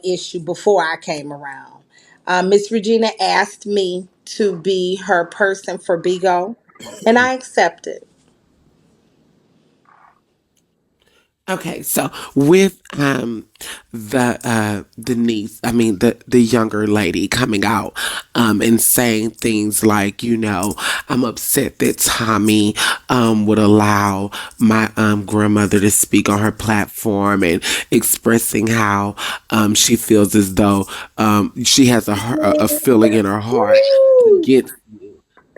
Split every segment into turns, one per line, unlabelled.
issue before I came around. Miss Regina asked me to be her person for Bigo, and I accepted.
Okay, so with the niece, I mean the younger lady coming out and saying things like, I'm upset that Tommy would allow my grandmother to speak on her platform, and expressing how she feels as though she has a feeling in her heart against.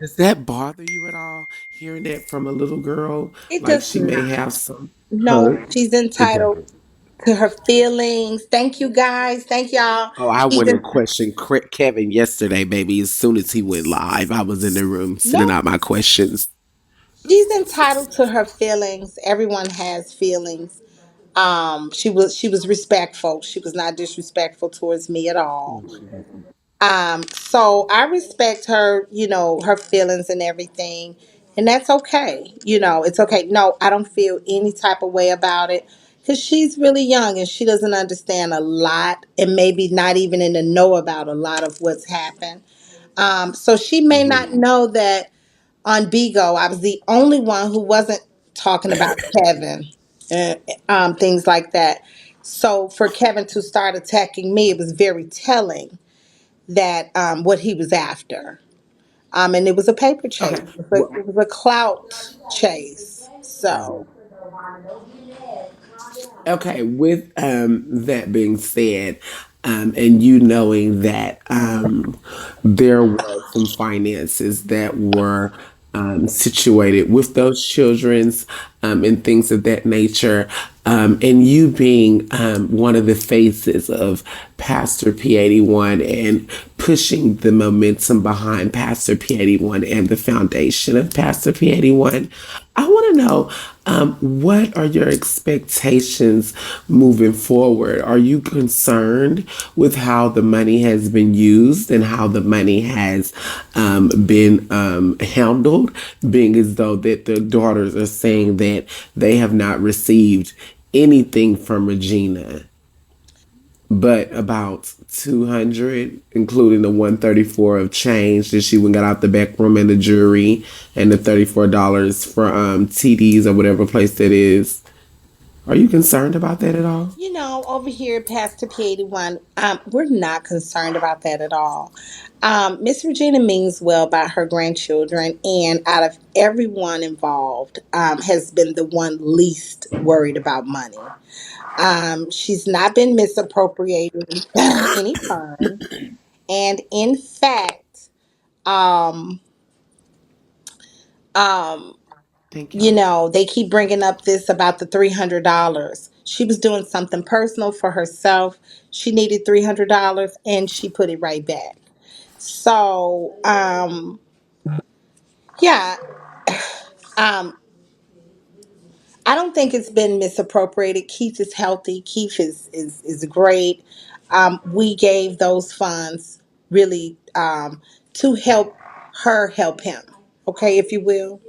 Does that bother you at all? Hearing that from a little girl,
It
like
does
she may
not.
have some
No,
hurt.
she's
It
entitled
doesn't.
to her feelings. Thank you guys. Thank y'all.
Oh, I
She's
went and
in,
questioned Kevin yesterday, baby. As soon as he went live, I was in the room sending
no,
out my questions.
she's entitled to her feelings. Everyone has feelings. She was respectful. She was not disrespectful towards me at all.
No, she wasn't.
So I respect her, her feelings and everything. And that's okay. It's okay. No, I don't feel any type of way about it because she's really young and she doesn't understand a lot and maybe not even in the know about a lot of what's happened. So she may
Mhm.
not know that on Bigo, I was the only one who wasn't talking about Kevin and things like that. So for Kevin to start attacking me, it was very telling that what he was after. And it was a paper chase.
Okay.
It was a clout chase. So
Okay, with that being said, and you knowing that there were some finances that were situated with those children's and things of that nature, and you being one of the faces of Pastor P81 and pushing the momentum behind Pastor P81 and the foundation of Pastor P81, I want to know, what are your expectations moving forward? Are you concerned with how the money has been used and how the money has been handled, being as though that the daughters are saying that they have not received anything from Regina, but about 200, including the 134 of change that she went got out the back room and the jury, and the $34 for TDs or whatever place that is. Are you concerned about that at all?
over here at Pastor P81, we're not concerned about that at all. Miss Regina means well by her grandchildren, and out of everyone involved, has been the one least worried about money. She's not been misappropriating any funds. And in fact, um, um,
Thank y'all.
they keep bringing up this about the $300. She was doing something personal for herself. She needed $300 and she put it right back. So, yeah, um, I don't think it's been misappropriated. Keith is healthy. Keith is great. We gave those funds really to help her help him. Okay, if you will.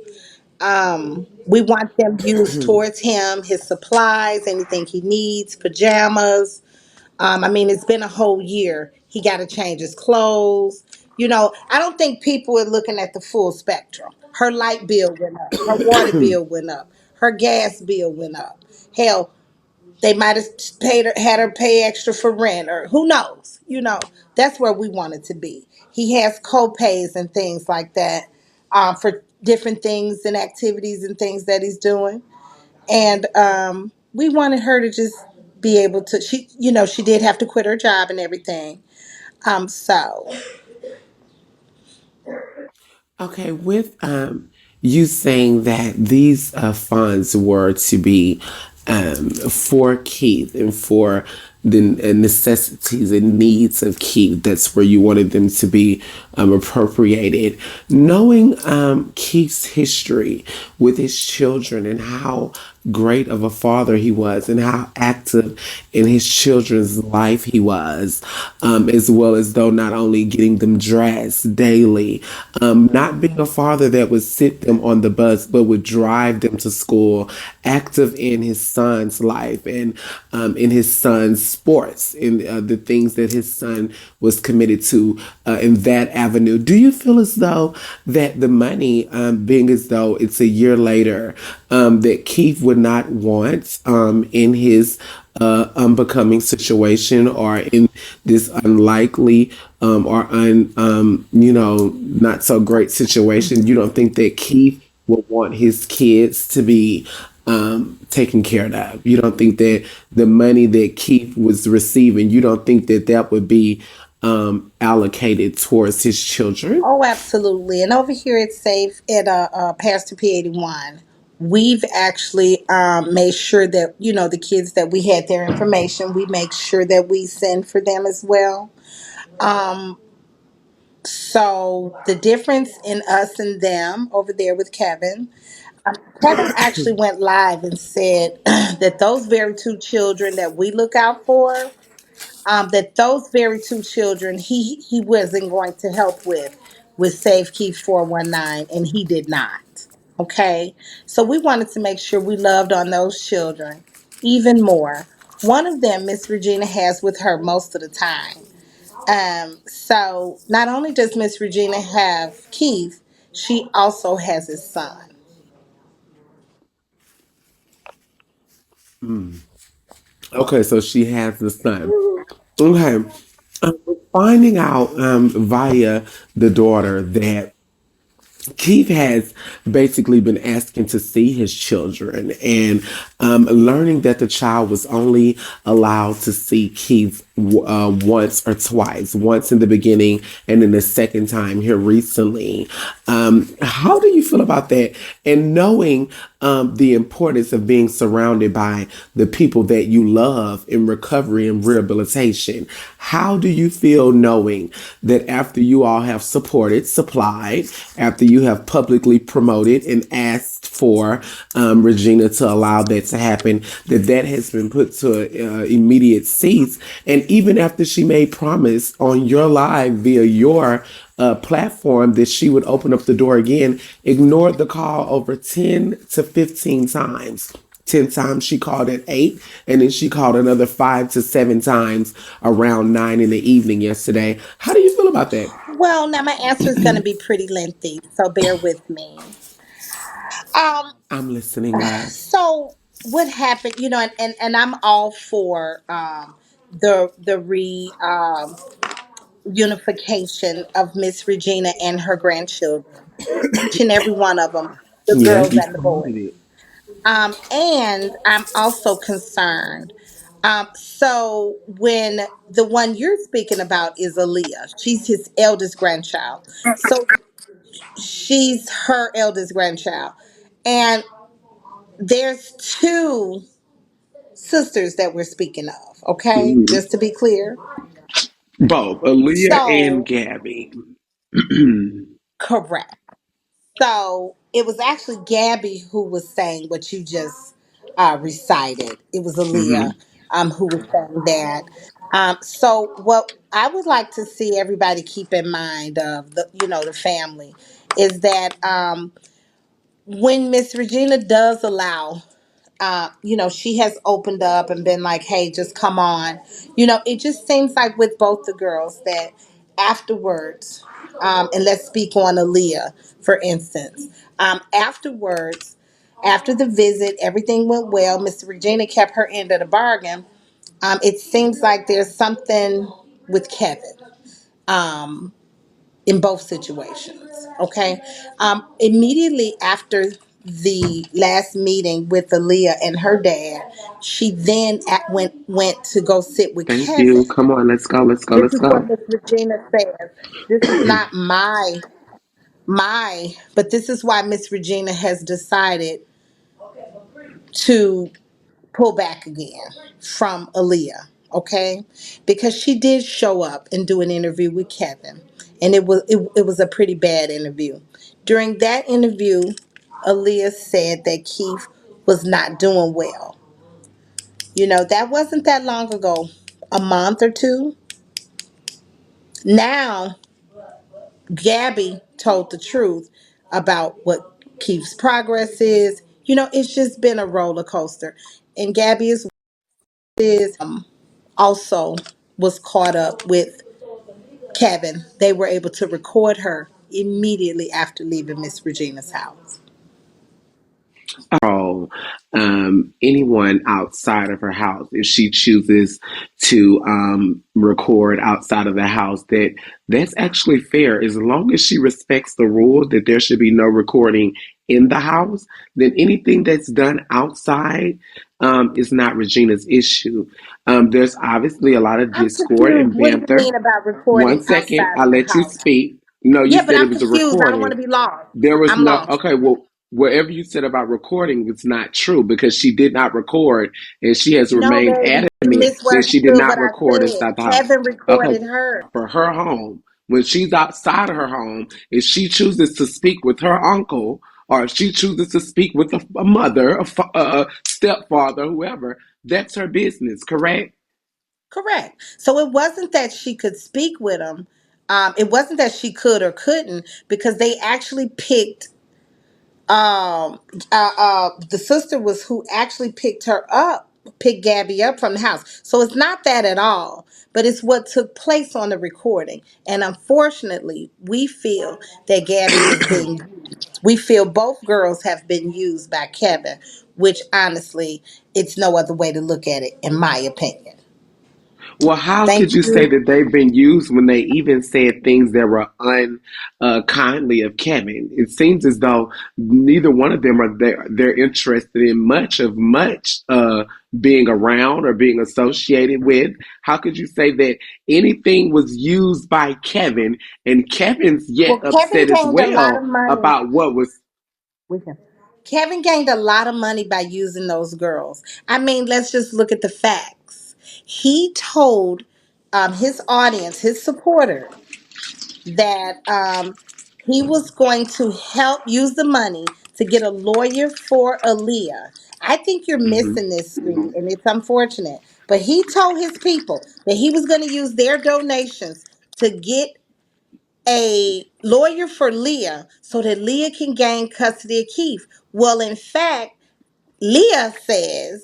We want them used towards him, his supplies, anything he needs, pajamas. I mean, it's been a whole year. He got to change his clothes. I don't think people are looking at the full spectrum. Her light bill went up. Her water bill went up. Her gas bill went up. Hell, they might have had her pay extra for rent, or who knows. That's where we wanted to be. He has co-pays and things like that for different things and activities and things that he's doing. And we wanted her to just be able to. She did have to quit her job and everything. So
Okay, with you saying that these funds were to be for Keith and for the necessities and needs of Keith, that's where you wanted them to be appropriated. Knowing Keith's history with his children and how great of a father he was and how active in his children's life he was, as well as though not only getting them dressed daily, not being a father that would sit them on the bus, but would drive them to school, active in his son's life and in his son's sports, in the things that his son was committed to in that avenue. Do you feel as though that the money, being as though it's a year later, that Keith would not want in his unbecoming situation or in this unlikely or not so great situation? You don't think that Keith would want his kids to be taken care of? You don't think that the money that Keith was receiving, you don't think that that would be allocated towards his children?
Oh, absolutely. And over here at Safe at Pastor P81, we've actually made sure that, the kids that we had their information, we make sure that we send for them as well. Um, so the difference in us and them over there with Kevin, Kevin actually went live and said that those very two children that we look out for, that those very two children he wasn't going to help with Save Keith 419, and he did not. Okay, so we wanted to make sure we loved on those children even more. One of them, Miss Regina, has with her most of the time. So not only does Miss Regina have Keith, she also has his son.
Okay, so she has the son. Okay. Finding out via the daughter that Keith has basically been asking to see his children and learning that the child was only allowed to see Keith once or twice, once in the beginning and then the second time here recently. How do you feel about that? And knowing the importance of being surrounded by the people that you love in recovery and rehabilitation. How do you feel knowing that after you all have supported, supplied, after you have publicly promoted and asked for Regina to allow that to happen, that that has been put to immediate cease? And even after she made promise on your live via your platform that she would open up the door again, ignored the call over 10 to 15 times. 10 times she called at 8, and then she called another 5 to 7 times around 9 in the evening yesterday. How do you feel about that?
Well, now my answer is going to be pretty lengthy, so bear with me. Um,
I'm listening, love.
so what happened, and I'm all for the unification of Miss Regina and her grandchildren, each and every one of them, the
Yeah,
girls
you
and the
promoted
boys.
it.
And I'm also concerned. So when the one you're speaking about is Aaliyah, she's his eldest grandchild. So she's her eldest grandchild. And there's two sisters that we're speaking of, okay?
Mhm.
Just to be clear.
Both Aaliyah and
So,
Gabby.
correct. So it was actually Gabby who was saying what you just recited. It was Aaliyah
Mhm.
who was saying that. So what I would like to see everybody keep in mind of the family is that when Miss Regina does allow, she has opened up and been like, hey, just come on. It just seems like with both the girls that afterwards, and let's speak on Aaliyah, for instance, afterwards, after the visit, everything went well. Miss Regina kept her end of the bargain. It seems like there's something with Kevin. Um, in both situations. Okay. Immediately after the last meeting with Aaliyah and her dad, she then went to go sit with
Thank you.
Kevin.
Come on, let's go, let's go,
This
let's
is what
go.
Miss Regina says. This is not but this is why Miss Regina has decided to pull back again from Aaliyah, okay? Because she did show up and do an interview with Kevin, and it was a pretty bad interview. During that interview, Aaliyah said that Keith was not doing well. You know, that wasn't that long ago, a month or two. Now, Gabby told the truth about what Keith's progress is. You know, it's just been a roller coaster. And Gabby is also was caught up with Kevin. They were able to record her immediately after leaving Miss Regina's house.
Control anyone outside of her house. If she chooses to record outside of the house, that's actually fair. As long as she respects the rule that there should be no recording in the house, then anything that's done outside is not Regina's issue. There's obviously a lot of
I'm
discord
confused.
and
What do you
banter.
mean about
One
recording
second,
outside
I'll
of the
let you
house?
speak. No, you
Yeah, but
said it
I'm
was a
confused. I don't want
recording.
to be lost.
There was
I'm
no,
lost.
okay, well, whatever you said about recording was not true because she did not record and she has
No,
remained
baby, you
adamant that she did
misunderstood
not
what I
record
said.
inside the house.
Kevin
Okay,
recorded her.
for her home, when she's outside of her home, if she chooses to speak with her uncle or if she chooses to speak with a mother, a stepfather, whoever, that's her business, correct?
Correct. So it wasn't that she could speak with him. It wasn't that she could or couldn't because they actually picked the sister was who actually picked Gabby up from the house. So it's not that at all, but it's what took place on the recording. And unfortunately, we feel that Gabby is being used. We feel both girls have been used by Kevin, which honestly, it's no other way to look at it, in my opinion.
Well, how
Thank
could you say
you.
that they've been used when they even said things that were unkindly of Kevin? It seems as though neither one of them are they're interested in much being around or being associated with. How could you say that anything was used by Kevin and Kevin's yet
Well, Kevin
upset as
gained a lot of
well
money
about what was
with him. Kevin gained a lot of money by using those girls. I mean, let's just look at the facts. He told his audience, his supporters, that he was going to help use the money to get a lawyer for Aaliyah. I think you're
Mhm.
missing this, sweetie, and it's unfortunate. But he told his people that he was going to use their donations to get a lawyer for Leah so that Leah can gain custody of Keith. Well, in fact, Leah says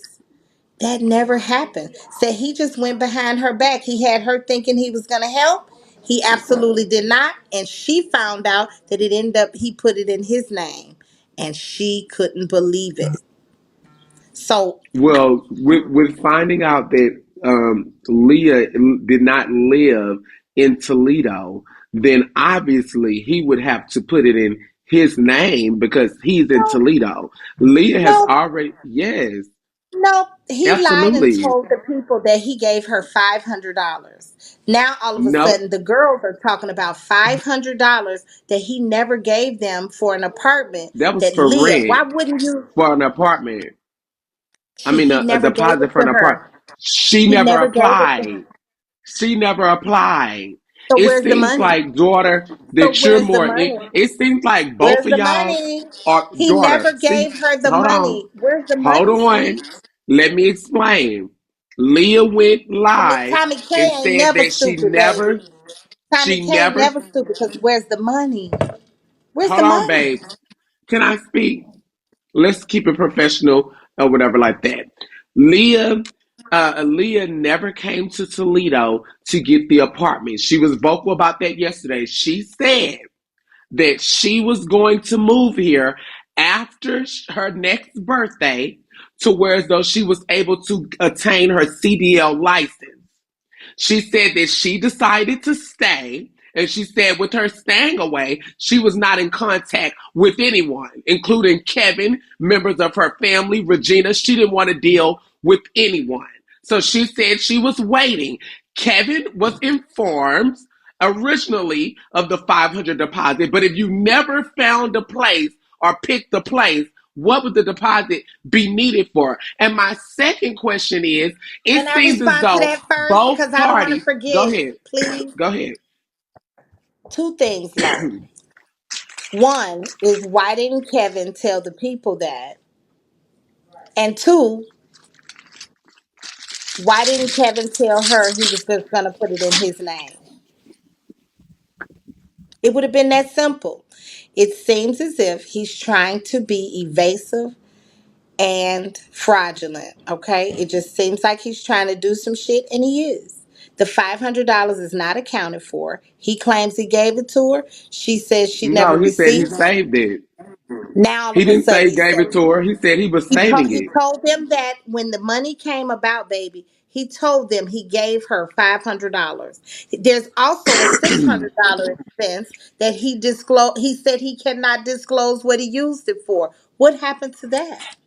that never happened. Said he just went behind her back. He had her thinking he was going to help. He absolutely did not. And she found out that it ended up, he put it in his name. And she couldn't believe it. So,
Well, with finding out that Leah did not live in Toledo, then obviously he would have to put it in his name because he's in
no,
Toledo. Leah has
no,
already, yes,
no. He lied and
absolutely.
told the people that he gave her $500. Now, all of a
No,
sudden, the girls are talking about $500 that he never gave them for an apartment
that was
that
for
Leah,
rent
why wouldn't you?
for an apartment. I mean,
He
a
never gave
deposit
it
for
to
an apartment.
her.
She
He
never
never gave it to her.
applied. She never applied.
So
It
where's the
seems
money?
like, daughter,
So
that you're
where's the
more.
money?
It seems like both
Where's
of
the
y'all
money?
are
He
daughter.
never
See,
gave her the
hold on,
money. Where's the
hold
money,
on.
sweetie?
Let me explain. Leah went live
Tommy
and
K ain't
said
never
that
stupid, baby. Tommy
she
K ain't
never.
never stupid because where's the money? Where's the
Hold on,
money?
babe. Can I speak? Let's keep it professional or whatever like that. Leah, Leah never came to Toledo to get the apartment. She was vocal about that yesterday. She said that she was going to move here after her next birthday to where as though she was able to attain her CDL license. She said that she decided to stay. And she said with her staying away, she was not in contact with anyone, including Kevin, members of her family, Regina. She didn't want to deal with anyone. So she said she was waiting. Kevin was informed originally of the 500 deposit, but if you never found a place or picked a place, what would the deposit be needed for? And my second question is,
Can
it
I
seems as
respond to
though
that first?
both
Because I don't want to
parties, go
forget.
ahead,
Please.
go ahead.
Two things, Lo. One is why didn't Kevin tell the people that? And two, why didn't Kevin tell her he was just going to put it in his name? It would have been that simple. It seems as if he's trying to be evasive and fraudulent. Okay. It just seems like he's trying to do some shit, and he is. The $500 is not accounted for. He claims he gave it to her. She says she never
No, he said he
received it.
saved it.
Now all
He
of a
didn't say
sudden
he
he
gave
said
it to her. He said he was saving
he
it.
told them that when the money came about, baby, he told them he gave her $500. There's also a $600 expense that he disclosed. He said he cannot disclose what he used it for. What happened to that?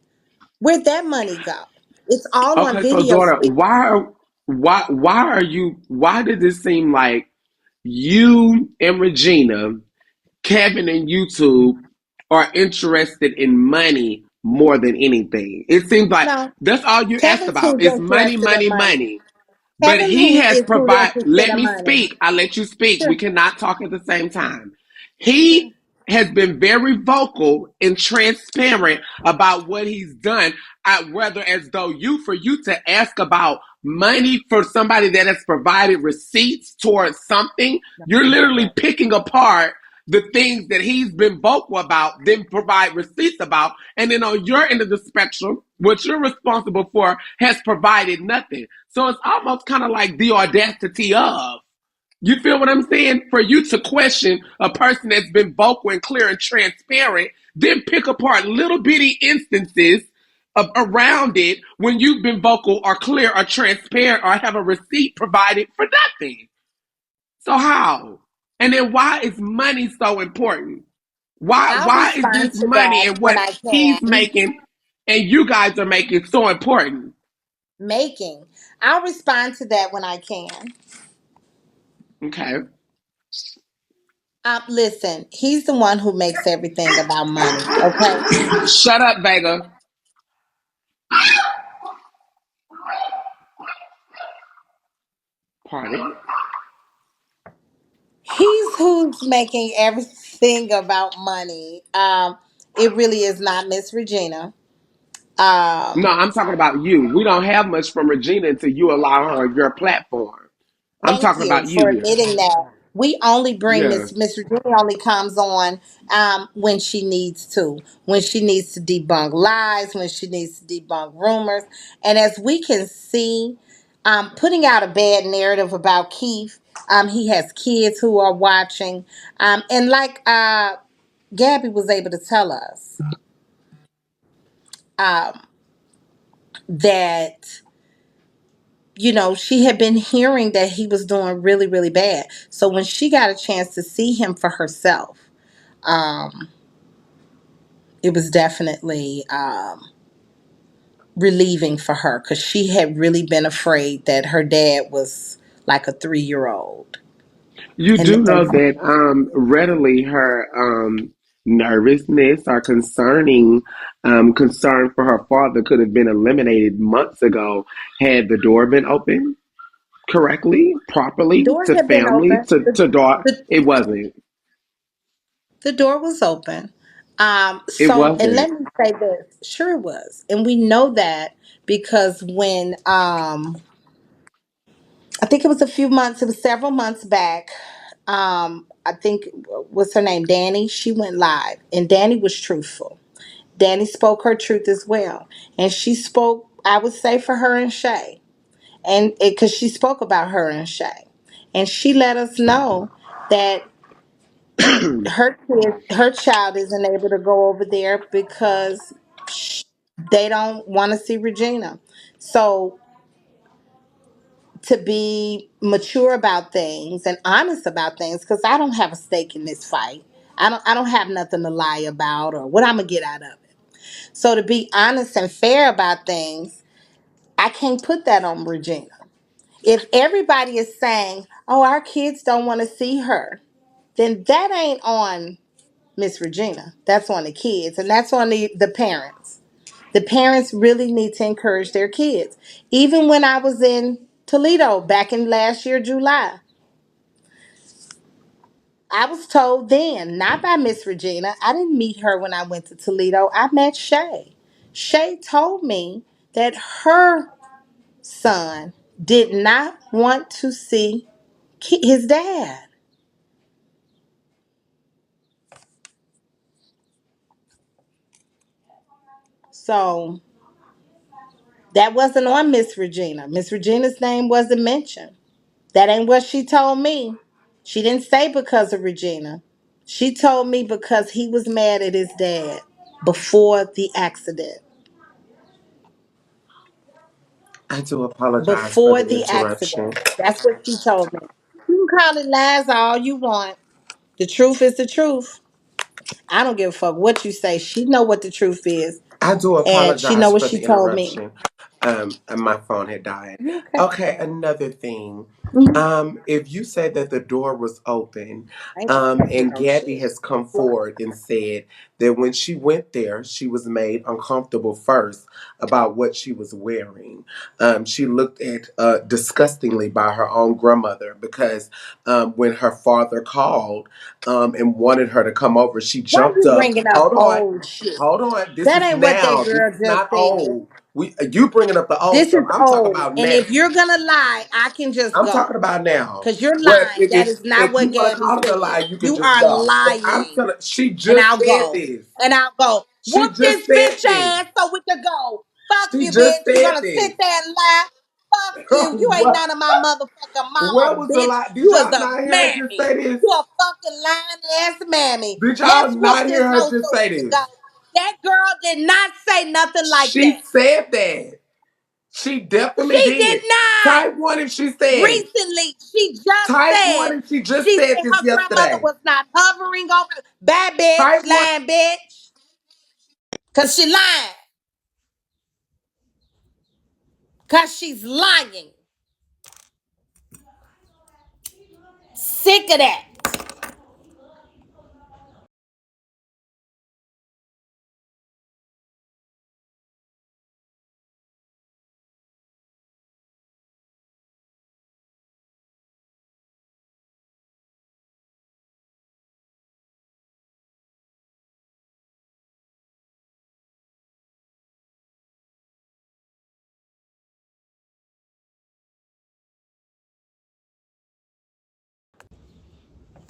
Where'd that money go? It's all on
Okay, so
video.
daughter, why did this seem like you and Regina, Kevin and YouTube are interested in money more than anything? It seems like
No,
that's all you asked
Kevin's
about
who's
is money,
interested in
money,
money.
money. But
Kevin
he
who
has
is who's
provided,
interested
let
in
me
money.
speak. I let you speak. We
Sure,
cannot talk at the same time.
sure.
He has been very vocal and transparent about what he's done. I'd rather as though for you to ask about money for somebody that has provided receipts towards something,
No,
you're
no,
literally
no.
picking apart the things that he's been vocal about, then provide receipts about, and then on your end of the spectrum, what you're responsible for has provided nothing. So it's almost kind of like the audacity of. You feel what I'm saying? For you to question a person that's been vocal and clear and transparent, then pick apart little bitty instances around it when you've been vocal or clear or transparent or have a receipt provided for nothing. So how? And then why is money so important? Why
I'll
why is
respond
this
to
money
that
and
when
what
I
he's
can.
making and you guys are making so important?
Making. I'll respond to that when I can.
Okay.
Listen, he's the one who makes everything about money. Okay,
Shut up, Vega. Party.
he's who's making everything about money. It really is not Miss Regina.
No,
Um,
I'm talking about you. We don't have much from Regina until you allow her your platform. I'm
Thank
talking
you
about you
for
here.
admitting that. We only bring
Yeah.
Miss Regina only comes on when she needs to, when she needs to debunk lies, when she needs to debunk rumors, and as we can see, putting out a bad narrative about Keith. He has kids who are watching, and like Gabby was able to tell us um, that she had been hearing that he was doing really, really bad. So when she got a chance to see him for herself, um, it was definitely relieving for her because she had really been afraid that her dad was like a 3-year old.
You
And,
do know
and
that readily her nervousness or concern for her father could have been eliminated months ago had the door been open correctly,
the
properly
door
to
had been
family,
open.
to daughter.
The,
It wasn't.
the door was open.
It
So, and let
wasn't.
me say this, sure it was. And we know that because when I think it was a few months, it was several months back. I think what's her name, Danny. She went live, and Danny was truthful. Danny spoke her truth as well, and she spoke, I would say, for her and Shay, and because she spoke about her and Shay, and she let us know that her child isn't able to go over there because they don't want to see Regina. So to be mature about things and honest about things, because I don't have a stake in this fight. I don't have nothing to lie about or what I'm gonna get out of it. So to be honest and fair about things, I can't put that on Regina. If everybody is saying, "Oh, our kids don't want to see her," then that ain't on Miss Regina. That's on the kids, and that's on the parents. The parents really need to encourage their kids. Even when I was in Toledo back in last year, July, I was told then, not by Miss Regina. I didn't meet her when I went to Toledo. I met Shay. Shay told me that her son did not want to see his dad. So that wasn't on Miss Regina. Miss Regina's name wasn't mentioned. That ain't what she told me. She didn't say because of Regina. She told me because he was mad at his dad before the accident.
I do apologize for
Before
the
the accident.
interruption.
That's what she told me. You can call it lies all you want. The truth is the truth. I don't give a fuck what you say. She know what the truth is.
I do
And she know
apologize
what
for
she
the
told me.
interruption. And my phone had died.
You okay?
Okay, another thing.
Mhm.
If you say that the door was open,
I ain't gonna say
and
no
Gabby
shit.
has come forward and said that when she went there, she was made uncomfortable first about what she was wearing. She looked at disgustingly by her own grandmother because when her father called and wanted her to come over, she
Why
jumped
you
up.
bringing up
Hold on.
old shit?
Hold on. This
That
is
ain't what that
now. This
girl
is
just
not
said.
old. We you bringing up the old
This
stuff.
is
I'm talking
old.
about
And
now.
if you're gonna lie, I can just
I'm talking
go.
about now.
Because you're
But
lying. That is not
if you
what
want to
Gabby
call it a
said.
lie, you can
You
just
are
go. But I'm
lying.
telling. She
And
just
I'll
said
go.
this.
And I'll go.
She
Whoop this
just said
bitch
this.
ass so we can go. Fuck
She
you,
just
bitch. You
said
gonna sit
this.
there and lie? Fuck you. You ain't
What?
none of my motherfucking
Where
mama,
was the
bitch.
lie? Did
You is
y'all
a
not hear her just
mammy.
say this?
You a fucking lying ass mammy.
Did y'all
Let's whoop
not
this
hear her
hoe
just
so
say
we can
this?
go. That girl did not say nothing like
She
that.
said that. She definitely
She did
did.
not.
Type one if she said it.
Recently, she just
Type
said,
one if she just
she
said
said
this
her grandmother
yesterday.
was not hovering over. Bad bitch,
Type one.
lying bitch. Cause she lying. Cause she's lying. Sick of that.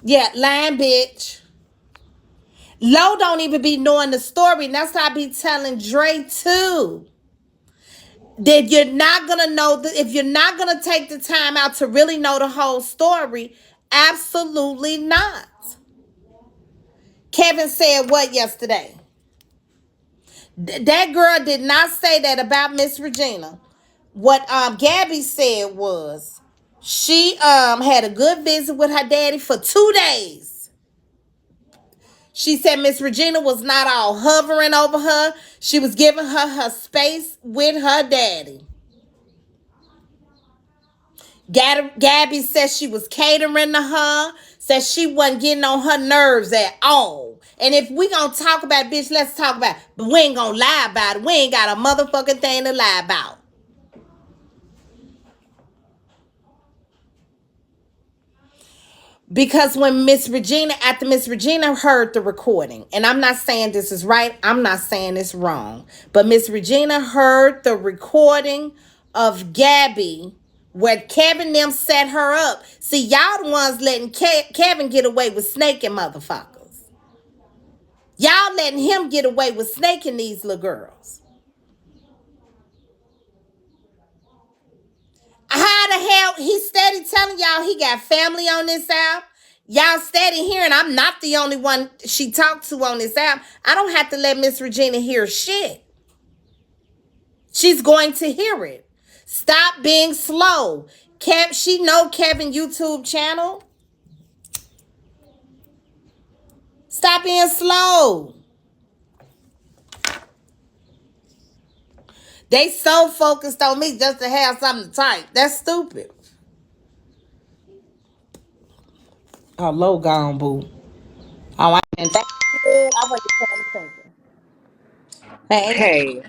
Yeah, lying bitch. Lo don't even be knowing the story. And that's why I be telling Dre too. That you're not gonna know that if you're not gonna take the time out to really know the whole story, absolutely not. Kevin said what yesterday? That girl did not say that about Miss Regina. What Gabby said was she had a good visit with her daddy for 2 days. She said Miss Regina was not all hovering over her. She was giving her her space with her daddy. Gabby said she was catering to her, said she wasn't getting on her nerves at all. And if we gonna talk about it, bitch, let's talk about it. But we ain't gonna lie about it. We ain't got a motherfucking thing to lie about. Because when after Miss Regina heard the recording, and I'm not saying this is right, I'm not saying it's wrong, but Miss Regina heard the recording of Gabby where Kevin them set her up. See, y'all the ones letting Kevin get away with snaking motherfuckers. Y'all letting him get away with snaking these little girls. How the hell he steady telling y'all he got family on this app? Y'all steady hearing I'm not the only one she talked to on this app. I don't have to let Miss Regina hear shit. She's going to hear it. Stop being slow. She know Kevin YouTube channel. Stop being slow. They so focused on me just to have something to type. That's stupid. Oh, low gone, boo. Oh, I didn't think good. I wasn't paying attention. Hey.
Hey,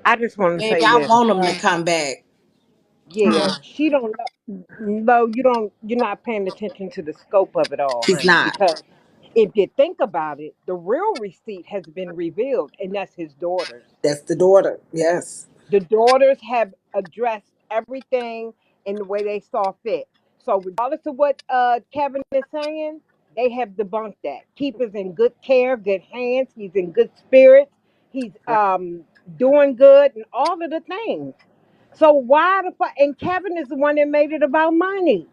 I just want to
Yeah,
say
y'all
this.
want them to come back.
Yeah, she don't know. No, you don't. You're not paying attention to the scope of it all,
She's
honey.
not.
Because If you think about it, the real receipt has been revealed, and that's his daughters.
That's the daughter. Yes.
The daughters have addressed everything in the way they saw fit. So regardless of what Kevin is saying, they have debunked that. Keith is in good care, good hands. He's in good spirits. He's
Right.
doing good and all of the things. So why the fuck? And Kevin is the one that made it about money.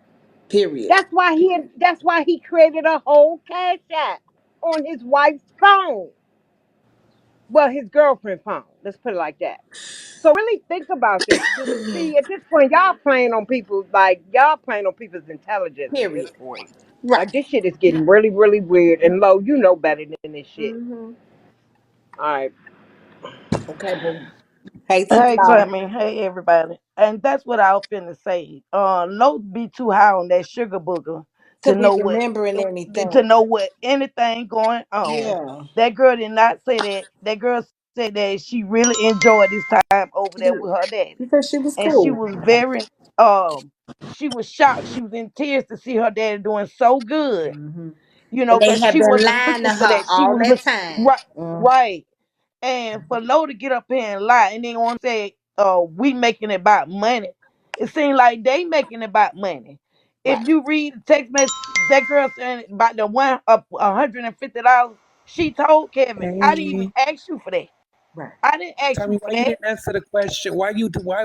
Period.
That's why he created a whole cash app on his wife's phone. Well, his girlfriend phone. Let's put it like that. So really think about this. See, at this point, y'all playing on people's intelligence at this
Period.
point.
Right.
Like this shit is getting really, really weird. And Lo, you know better than this shit.
Hmm.
All right.
Okay, boo. Hey, T
Hey,
Fly.
Tommy. Hey, everybody. And that's what I was finna say. Low be too high on that sugar booger
To
to
be
know what
remembering
to
anything.
know what anything going on.
Yeah.
That girl did not say that. That girl said that she really enjoyed this time over there with her daddy,
Because she was
and she
cool.
was very she was shocked. She was in tears to see her daddy doing so good.
Hmm.
You
And
know,
they
because
have
she
been
wasn't
lying to
looking for
her
that. She
all
was
that time.
right,
Mm.
right. And for Low to get up here and lie and then want to say, we making it about money. It seems like they making it about money. If
Right.
you read the text message, that girl saying about the $150, she told Kevin, I didn't even
Hey,
ask you for that.
Right.
I didn't ask you
Tommy,
for
why you
that.
didn't answer the question?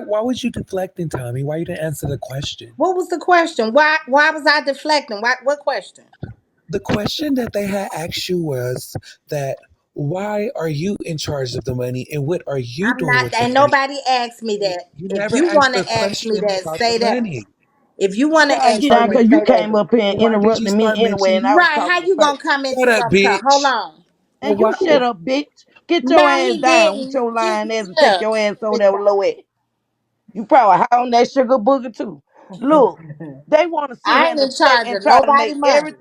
Why was you deflecting, Tommy? Why you didn't answer the question?
What was the question? Why was I deflecting? What question?
The question that they had asked you was that why are you in charge of the money and what are you
I'm
doing
not,
with your
and
money?
nobody asked me that.
You
If
never
you
asked
want
the
to ask me
question
that,
about the
say that.
money.
If you want to
Try to
ask
get
me
down
that,
because you
say that.
came up here and
Why did you
interrupted me
start
anyway, and I
mentioning?
was
Right. How
talking
you
first.
gonna come
Shut up,
interrupt her? Hold
bitch.
on.
Well,
And you
why?
shut up, bitch. Get your
No,
ass
he
down with
didn't.
your lying ass and take
Look,
your ass over
sit
there with Low at. You probably high on that sugar booger too. Look,
down.
they want to sit
I
here
ain't
and
in
deflect
charge
and
of
try to
nobody
make
money.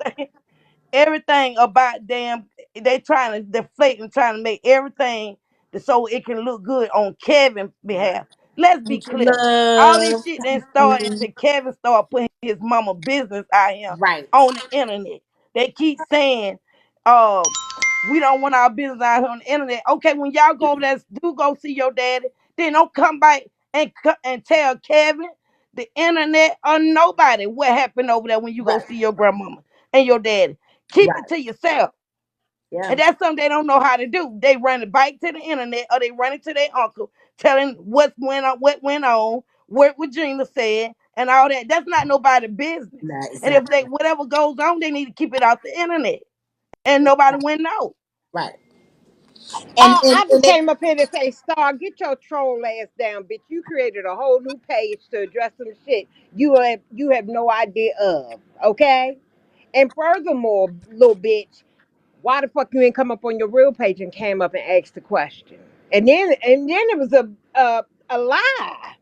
everything about damn. They trying to deflate and trying to make everything so it can look good on Kevin's behalf. Let's be
Don't you
clear. All this
love?
shit didn't start until Kevin started putting his mama business out here
Right.
on the internet. They keep saying, uh, we don't want our business out here on the internet. Okay, when y'all go over there, do go see your daddy. Then don't come back and tell Kevin, the internet, or nobody what happened over there when you go
Right.
see your grandmama and your daddy. Keep it
Right.
to yourself.
Yeah.
And that's something they don't know how to do. They run it back to the internet or they run it to their uncle, telling what went on, what Regina said, and all that. That's not nobody's business.
Nah,
And if they
exactly.
whatever goes on, they need to keep it off the internet. And nobody
Right.
will know.
Right. And
I
and
just
it
came up here to say, Star, get your troll ass down, bitch. You created a whole new page to address some shit you have no idea of. Okay? And furthermore, little bitch, why the fuck you ain't come up on your real page and came up and asked the question? And then it was a lie.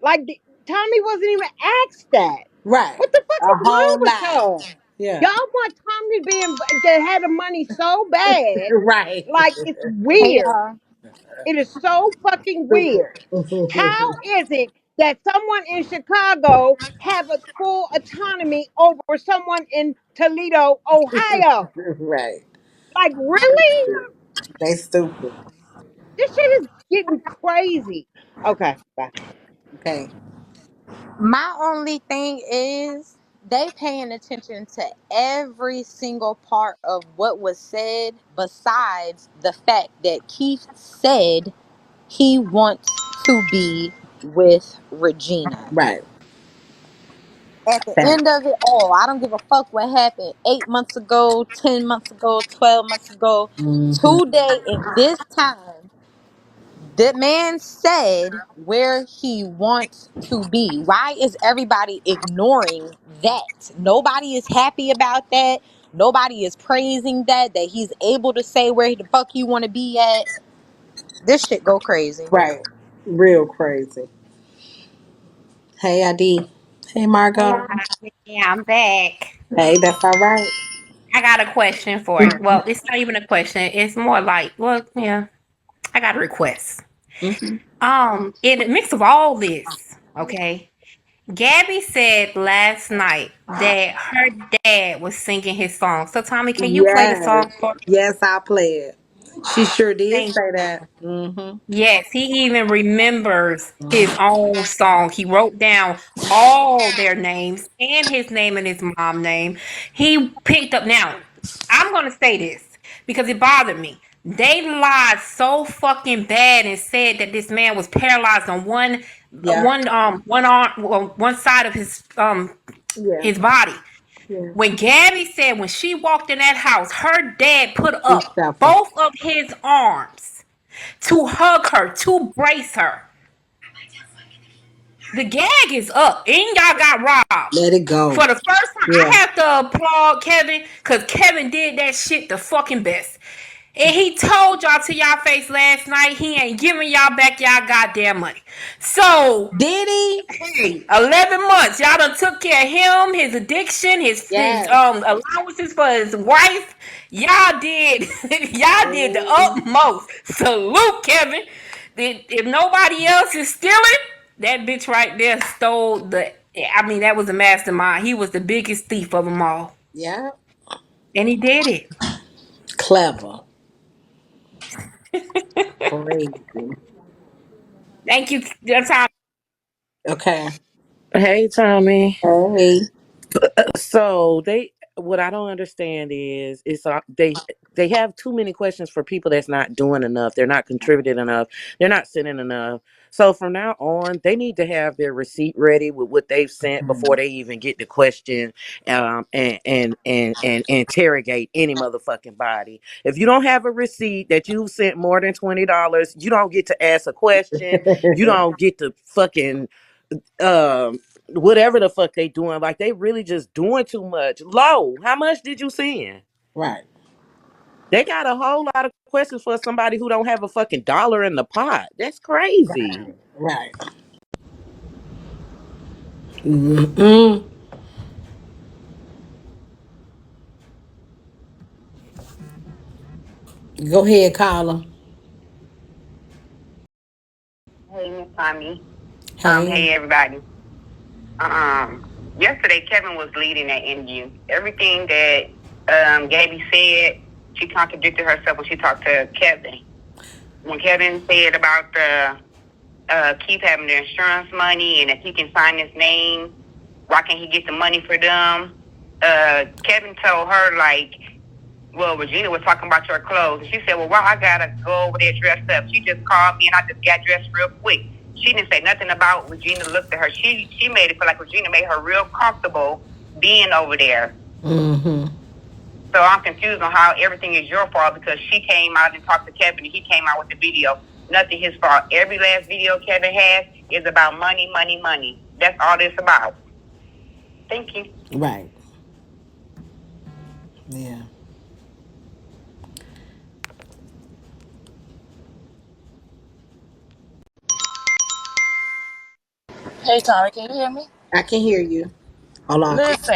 Like Tommy wasn't even asked that.
right.
What the fuck
A
is wrong
whole
with
lot.
y'all?
Yeah.
Y'all want Tommy to to have the money so bad,
Right.
like it's
Hey
weird.
y'all.
It is so fucking weird. How
Stupid.
is it that someone in Chicago have a full autonomy over someone in Toledo, Ohio?
Right.
Like really?
They stupid.
This shit is getting crazy. Okay, bye.
Okay.
My only thing is they paying attention to every single part of what was said besides the fact that Keith said he wants to be with Regina.
Right.
At the
Fact.
end of it all, I don't give a fuck what happened 8 months ago, 10 months ago, 12 months ago.
Hmm.
Today, in this time, the man said where he wants to be. Why is everybody ignoring that? Nobody is happy about that. Nobody is praising that he's able to say where the fuck he want to be at. This shit go crazy.
Right. Real crazy. Hey, ID. Hey, Margot.
Yeah, I'm back.
Hey, that's all right.
I got a question for you. Well, it's not even a question. It's more like, well, yeah, I got a request.
Mm-hmm.
In the mix of all this, okay, Gabby said last night that her dad was singing his song. So, Tommy, can you play the
Yes.
song for me?
Yes, I play it. She sure did
Thank
say
you.
that. Mm-hmm.
Yes, he even remembers his own song. He wrote down all their names and his name and his mom name. He picked up. Now, I'm going to say this because it bothered me. They lied so fucking bad and said that this man was paralyzed on
Yeah.
one arm, well, one side of
Yeah.
his body.
Yeah.
When Gabby said when she walked in that house, her dad put
He
up
suffered.
both of his arms to hug her, to brace her. The gag is up, and y'all got robbed.
Let it go.
For the first time, I
Yeah.
have to applaud Kevin because Kevin did that shit the fucking best. And he told y'all to y'all face last night he ain't giving y'all back y'all goddamn money. So,
Did he?
hey, 11 months. Y'all done took care of him, his addiction, his
Yes.
allowances for his wife. Y'all did y'all did the
Mhm.
utmost. Salute, Kevin. If nobody else is stealing, that bitch right there stole the. I mean, that was a mastermind. He was the biggest thief of them all.
Yeah.
And he did it.
Clever. Crazy.
Thank you. That's how.
Okay.
Hey, Tommy.
Hey.
So what I don't understand is, they have too many questions for people that's not doing enough. They're not contributing enough. They're not sending enough. So from now on, they need to have their receipt ready with what they've sent before they even get the question, and interrogate any motherfucking body. If you don't have a receipt that you've sent more than $20, you don't get to ask a question. You don't get to fucking whatever the fuck they doing. Like, they really just doing too much. Low, how much did you send?
Right.
They got a whole lot of questions for somebody who don't have a fucking dollar in the pot. That's crazy.
Right. Mm-mm. Go ahead, Carla.
Hey, Miss Tommy.
Hey.
Hey, everybody. Um, Yesterday, Kevin was leading that interview. Everything that Gabby said, she contradicted herself when she talked to Kevin. When Kevin said about the Keith having the insurance money and if he can sign his name, why can't he get the money for them? Kevin told her, like, well, Regina was talking about your clothes. And she said, well, why I gotta go over there dressed up? She just called me and I just got dressed real quick. She didn't say nothing about Regina looked at her. She made it feel like Regina made her real comfortable being over there.
Mm-hmm.
So I'm confused on how everything is your fault because she came out and talked to Kevin and he came out with the video. Nothing his fault. Every last video Kevin has is about money, money, money. That's all it's about. Thank you.
Right. Yeah.
Hey Tommy, can you hear me?
I can hear you. Hold on.
Listen,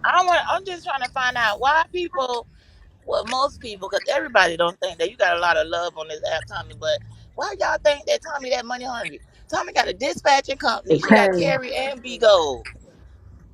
I'm just trying to find out why people, well, most people, because everybody don't think that you got a lot of love on this app, Tommy. But why y'all think that Tommy that money hungry? Tommy got a dispatching company. She got
Okay.
Carrie and B Gold.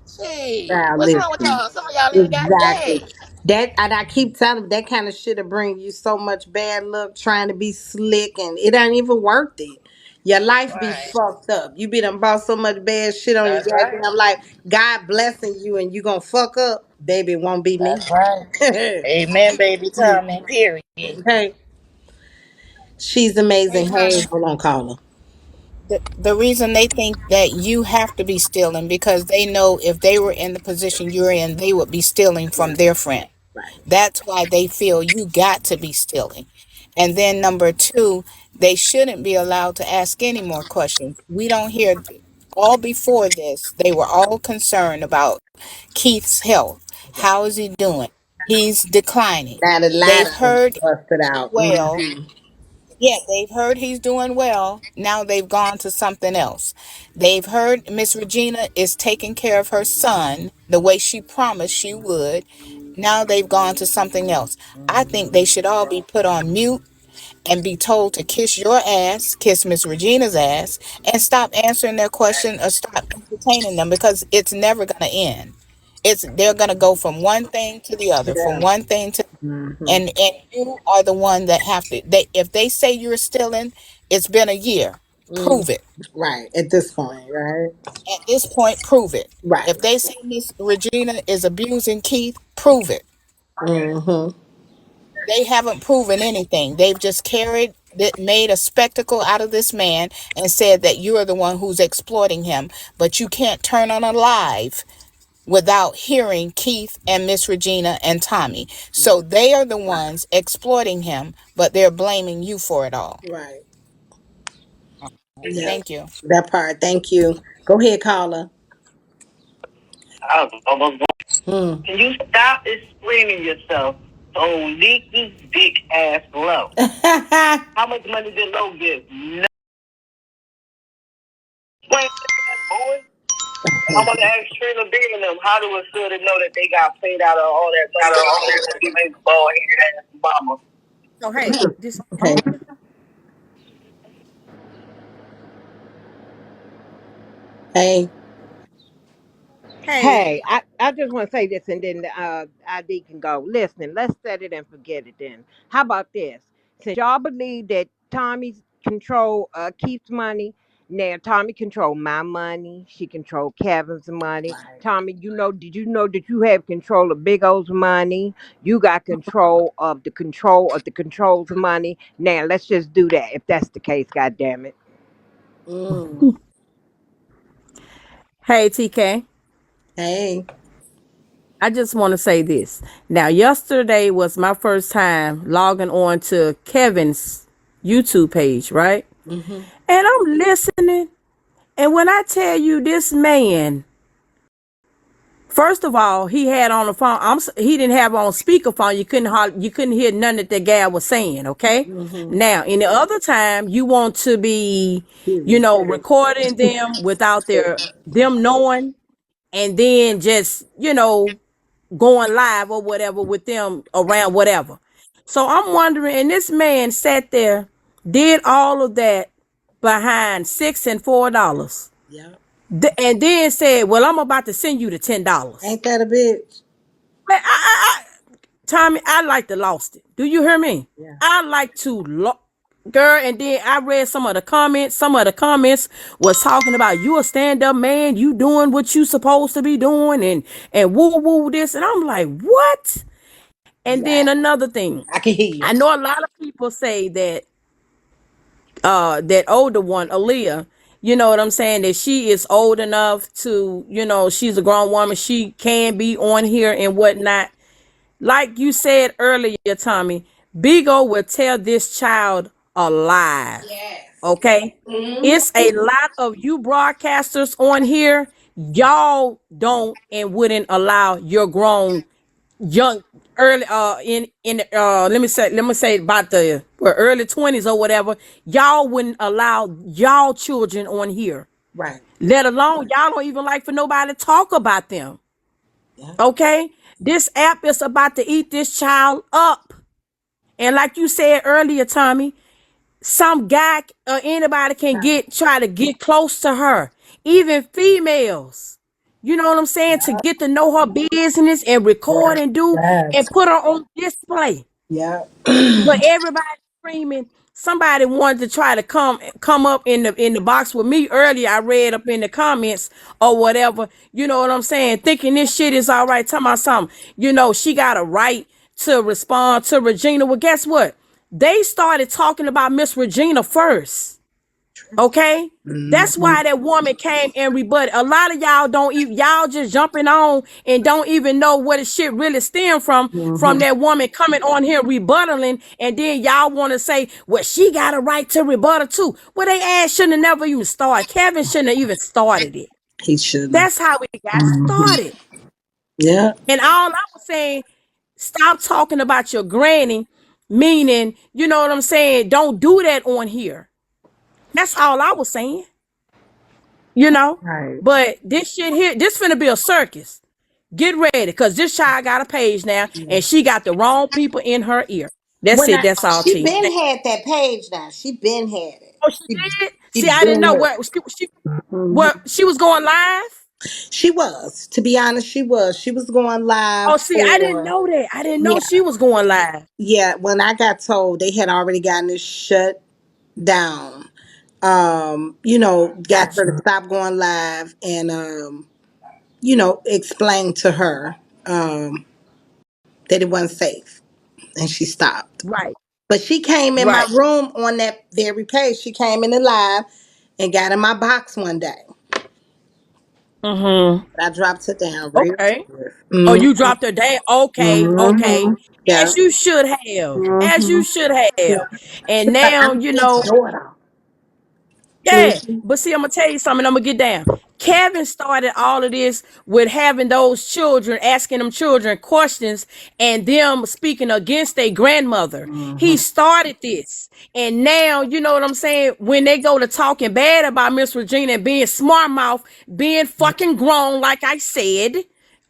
See,
Now
what's wrong with
listen.
y'all? Some of y'all ain't got a
Exactly.
day.
That and I keep telling them that kind of shit'll bring you so much bad luck trying to be slick and it ain't even worth it. Your life be
Right.
fucked up. You be done bought so much bad shit on your
That's right.
goddamn life. God blessing you and you gonna fuck up. Baby, it won't be me.
That's right. Amen, baby. Tommy. Period.
Okay. She's
Hey
amazing. Hey,
Tommy.
hold on, caller.
The reason they think that you have to be stealing because they know if they were in the position you're in, they would be stealing from
Right,
their friend.
right.
That's why they feel you got to be stealing. And then number two, they shouldn't be allowed to ask any more questions. We don't hear all before this, they were all concerned about Keith's health. How is he doing? He's declining.
Now the
They've
ladder
heard
busted
he's
out.
well.
Hmm.
Yeah, they've heard he's doing well. Now they've gone to something else. They've heard Miss Regina is taking care of her son the way she promised she would. Now they've gone to something else. I think they should all be put on mute and be told to kiss your ass, kiss Miss Regina's ass, and stop answering their question or stop entertaining them, because it's never going to end. They're going to go from one thing to the other, from
Yeah.
one thing to,
Mm-hmm.
and you are the one that have to. They if they say you're stealing, it's been a year.
Mm.
Prove it.
Right. At this point, right?
At this point, prove it.
Right.
If they say Miss Regina is abusing Keith, prove it.
Mm-hmm.
They haven't proven anything. They've just made a spectacle out of this man and said that you are the one who's exploiting him. But you can't turn on a live without hearing Keith and Miss Regina and Tommy. So they are the ones exploiting him, but they're blaming you for it all.
Right. Yeah.
Thank you.
That part. Thank you. Go ahead, caller.
I was almost.
Hmm.
Can you stop explaining yourself so leaky dick ass low? How much money did Low get? No. Wait, boy. I'm gonna ask Trina B and them how do it feel to know that they got paid out of all that money to give his bald headed ass mama.
So hey, this
Okay. Hey.
hey,
Hey, I just want to say this, and then ID can go. Listen, let's set it and forget it then. How about this? Since y'all believe that Tommy control Keith's money, now Tommy control my money. She control Kevin's money.
Right.
Tommy, did you know that you have control of Big O's money? You got control of the control's money. Now let's just do that if that's the case, God damn it.
Mm.
hey, TK.
Hey.
I just want to say this. Now, yesterday was my first time logging on to Kevin's YouTube page, right?
Mm-hmm.
And I'm listening. And when I tell you this man, first of all, he had on the phone. He didn't have on speakerphone. You couldn't hear none that guy was saying. Okay.
Mm-hmm.
Now, in the other time, you want to be,
Period.
recording them without them knowing, and then just going live or whatever with them around whatever. So I'm wondering, and this man sat there, did all of that behind $6 and $4,
Yep.
and then said, "Well, I'm about to send you the $10."
Ain't that a bitch?
Man, Tommy, I like to lost it. Do you hear me?
Yeah.
I like to girl, and then I read some of the comments. Some of the comments was talking about you a stand up man, you doing what you supposed to be doing, and woo woo this, and I'm like, what? And
Yeah.
then another thing,
I can hear you.
I know a lot of people say that that older one, Aaliyah, you know what I'm saying, that she is old enough to, she's a grown woman, she can be on here and whatnot. Like you said earlier, Tommy, Bigo will tell this child alive.
Yes.
Okay?
Mm-hmm.
It's a lot of you broadcasters on here. Y'all don't and wouldn't allow your grown young early in let me say about the early 20s or whatever, y'all wouldn't allow y'all children on here,
Right.
let alone y'all don't even like for nobody to talk about them.
Yeah.
Okay, this app is about to eat this child up, and like you said earlier, Tommy, some guy or anybody can try to get close to her, even females, you know what I'm saying, to get to know her business and record and do and
Yes.
put her on display.
Yeah.
But everybody screaming. Somebody wanted to try to come up in the box with me earlier. I read up in the comments or whatever. You know what I'm saying? Thinking this shit is all right. Talking about something. She got a right to respond to Regina. Well, guess what? They started talking about Miss Regina first. Okay? That's
Mm-hmm.
why that woman came and rebutted. A lot of y'all don't even, y'all just jumping on and don't even know where the shit really stem from
Mm-hmm.
that woman coming on here rebuttaling, and then y'all want to say, well, she got a right to rebuttal too. Well, they ass shouldn't have never even started. Kevin shouldn't have even started it.
He shouldn't.
That's how it got
Mm-hmm.
started.
Yeah.
And all I was saying, stop talking about your granny, meaning, you know what I'm saying? Don't do that on here. That's all I was saying. you know.
Right.
But this shit here, this finna be a circus. Get ready, cause this child got a page now,
Yeah.
and she got the wrong people in her ear. That's
When
it.
I
That's all,
she
T.
been had that page now. She been had it.
Oh, she
She,
did.
she
See, I didn't
been
know
had
where
it.
what
Hmm.
she was going live.
She was, to be honest, she was. She was going live
Oh, see, I didn't
for,
know that. I didn't know
yeah,
she was going live.
yeah. When I got told they had already gotten it shut down, got
Gotcha.
her to stop going live and explain to her that it wasn't safe, and she stopped.
Right.
But she came in my
Right.
room on that very page. She came in the live and got in my box one day.
Mm-hmm.
But I dropped it down real
Okay.
good.
Oh,
Mm-hmm.
you dropped her day. Okay. Okay.
Mm-hmm. Yeah.
As you should have. As
Mm-hmm.
you should
Yeah.
have.
She's
And
like,
now,
I'm his daughter.
yeah,
Mm-hmm.
but see, I'm gonna tell you something. I'm gonna get down. Kevin started all of this with having those children, asking them children questions, and them speaking against their grandmother. He
Mm-hmm.
started this, and now you know what I'm saying. When they go to talking bad about Miss Regina and being smart mouth, being fucking grown, like I said,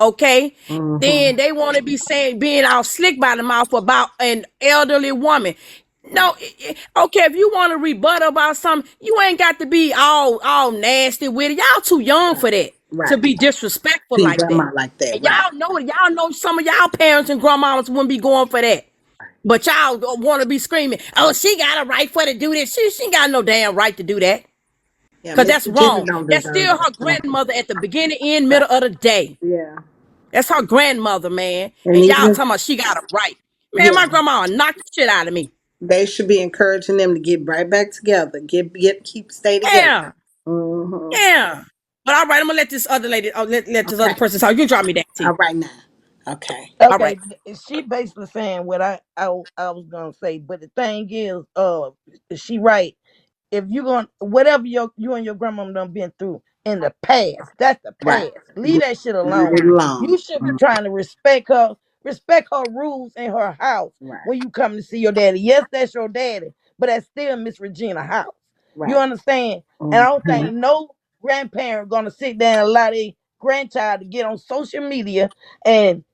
okay,
Mm-hmm.
then they want to be saying being all slick by the mouth about an elderly woman. No, okay. If you want to rebut about something, you ain't got to be all nasty with it. Y'all too young for that to
Right.
be disrespectful
See,
like that.
grandma like that.
And
Right.
y'all know it. Y'all know some of y'all parents and grandmamas wouldn't be going for that. But y'all want to be screaming, "Oh, she got a right for to do this." She ain't got no damn right to do that.
Yeah,
Cause
Miss
that's
Virginia
wrong.
don't
That's
deserve
still
that.
her
Right.
grandmother at the beginning, end,
Right.
middle of the day.
Yeah.
That's her grandmother, man.
And
And y'all
even,
talking about she got a right. Man,
yeah,
my grandma knocked the shit out of me.
they should be encouraging them to get right back together. Keep stay together.
Yeah.
Mm-hmm.
Yeah. But all right, I'm gonna let this other lady, let this other
Okay.
person talk. You drop me that
All
T.
right now. Okay.
All right.
Okay, she basically saying what I was gonna say, but the thing is she right? If you going whatever you and your grandmama done been through in the past, that's the
Right.
past. Leave that shit
Leave
alone.
it
You
alone.
should be trying to respect her rules in her house
Right.
when you come to see your daddy. Yes, that's your daddy, but that's still Miss Regina house. You
Right.
understand? And I don't
Mm-hmm.
think no grandparent gonna sit there and allow their grandchild to get on social media and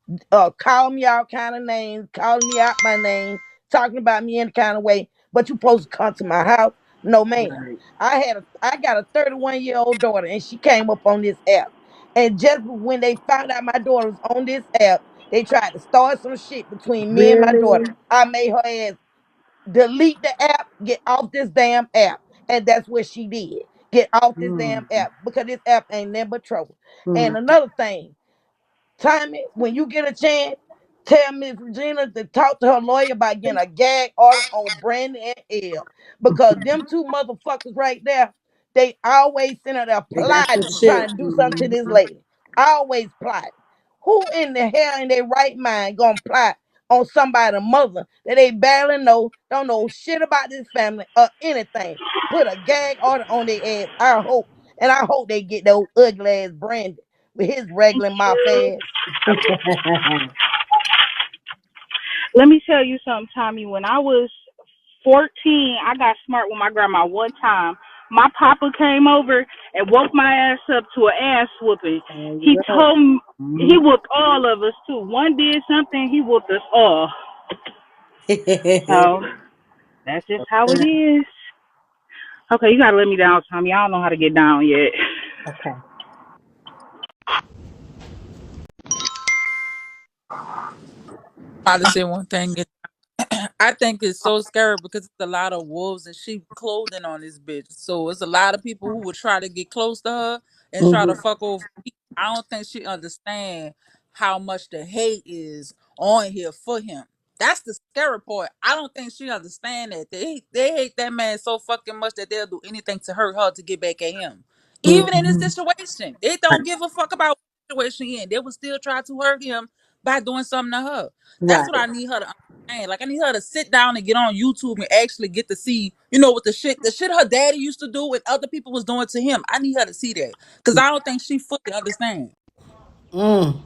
call me out kind of names, calling me out my name, talking about me any kind of way. But you supposed to come to my house. No, ma'am.
Right.
I got a 31-year-old daughter, and she came up on this app. And just when they found out my daughter was on this app, they tried to start some shit between me and my daughter.
Really?
I made her ass delete the app, get off this damn app. And that's what she did. Get off this damn
Mm-hmm.
app because this app ain't nothing but trouble. And another thing, Tommy, when you get a chance, tell Miss Regina to talk to her lawyer about getting a gag order on Brandon and Elle. Because them two motherfuckers right there, they always sitting there
They got some
plotting,
shit.
trying to do something to this
Mm-hmm.
lady. Always plotting. Who in the hell in their right mind gonna plot on somebody's mother that they barely know, don't know shit about this family or anything? Put a gag order on their ass. I hope they get those ugly ass Brandon with his regular mouth ass.
Let me tell you something, Tommy. When I was 14, I got smart with my grandma one time. My papa came over and woke my ass up to an ass whooping.
There you
He
go.
told me he
Mm-hmm.
whooped all of us too. One did something, he whooped us all. So that's just how it is. Okay, you gotta let me down, Tommy. I don't know how to get down yet.
Okay.
I just say one thing. I think it's so scary because it's a lot of wolves and sheep clothing on this bitch. So it's a lot of people who would try to get close to her and try to
Mm-hmm.
fuck over people. I don't think she understand how much the hate is on here for him. That's the scary part. I don't think she understand that. They hate that man so fucking much that they'll do anything to hurt her to get back at him. Even in this
Mm-hmm.
situation. They don't give a fuck about what situation he in. They will still try to hurt him by doing something to her. That's
Right.
what I need her to understand. Like I need her to sit down and get on YouTube and actually get to see, you know, what the shit her daddy used to do and other people was doing to him. I need her to see that because I don't think she fully understands.
Mm.